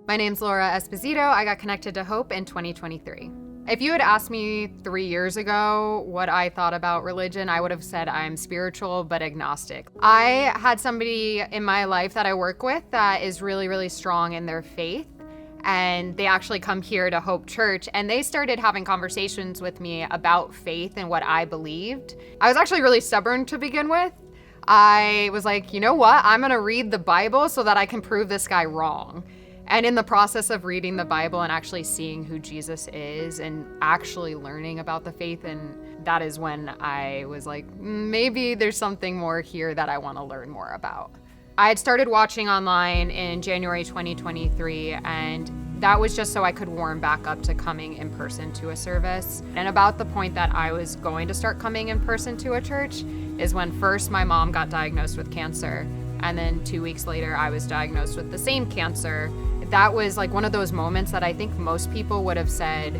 My name's Laura Esposito. I got connected to Hope in 2023. If you had asked me 3 years ago what I thought about religion, I would have said I'm spiritual but agnostic. I had somebody in my life that I work with that is really, really strong in their faith. And they actually come here to Hope Church, and they started having conversations with me about faith and what I believed. I was actually really stubborn to begin with. I was like, you know what? I'm gonna read the Bible so that I can prove this guy wrong. And in the process of reading the Bible and actually seeing who Jesus is and actually learning about the faith, and that is when I was like, maybe there's something more here that I want to learn more about. I had started watching online in January 2023, and that was just so I could warm back up to coming in person to a service. And about the point that I was going to start coming in person to a church is when first my mom got diagnosed with cancer, and then 2 weeks later I was diagnosed with the same cancer. That was like one of those moments that I think most people would have said,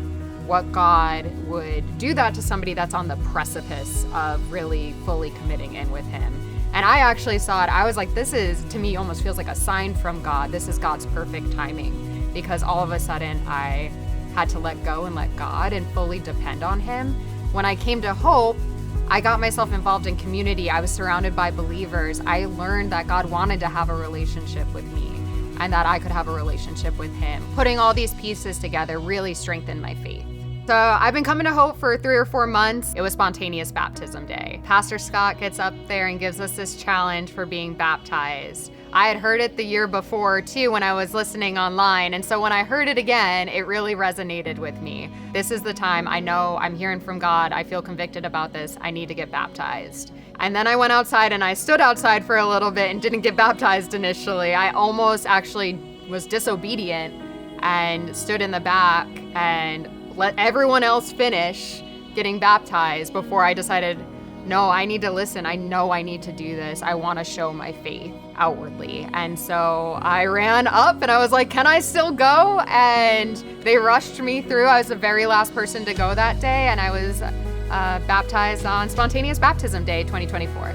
what God would do that to somebody that's on the precipice of really fully committing in with him. And I actually saw it, I was like, this is, to me, almost feels like a sign from God. This is God's perfect timing, because all of a sudden I had to let go and let God and fully depend on him. When I came to Hope, I got myself involved in community. I was surrounded by believers. I learned that God wanted to have a relationship with me and that I could have a relationship with him. Putting all these pieces together really strengthened my faith. So I've been coming to Hope for 3 or 4 months. It was spontaneous baptism day. Pastor Scott gets up there and gives us this challenge for being baptized. I had heard it the year before too when I was listening online, and so when I heard it again, it really resonated with me. This is the time. I know I'm hearing from God. I feel convicted about this. I need to get baptized. And then I went outside and I stood outside for a little bit and didn't get baptized initially. I almost actually was disobedient and stood in the back and let everyone else finish getting baptized before I decided, no, I need to listen. I know I need to do this. I want to show my faith outwardly. And so I ran up and I was like, can I still go? And they rushed me through. I was the very last person to go that day, and I was baptized on Spontaneous Baptism Day 2024.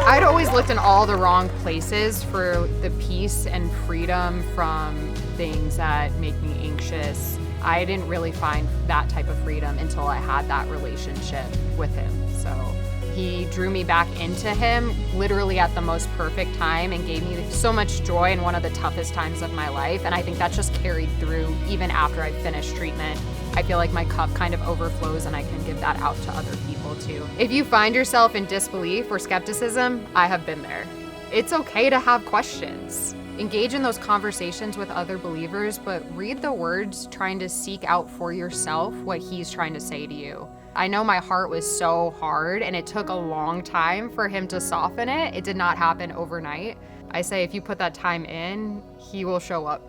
I'd always looked in all the wrong places for the peace and freedom from things that make me anxious. I didn't really find that type of freedom until I had that relationship with him. So he drew me back into him literally at the most perfect time and gave me so much joy in one of the toughest times of my life. And I think that just carried through even after I finished treatment. I feel like my cup kind of overflows and I can give that out to other people too. If you find yourself in disbelief or skepticism, I have been there. It's okay to have questions. Engage in those conversations with other believers, but read the words trying to seek out for yourself what he's trying to say to you. I know my heart was so hard and it took a long time for him to soften it. It did not happen overnight. I say if you put that time in, he will show up.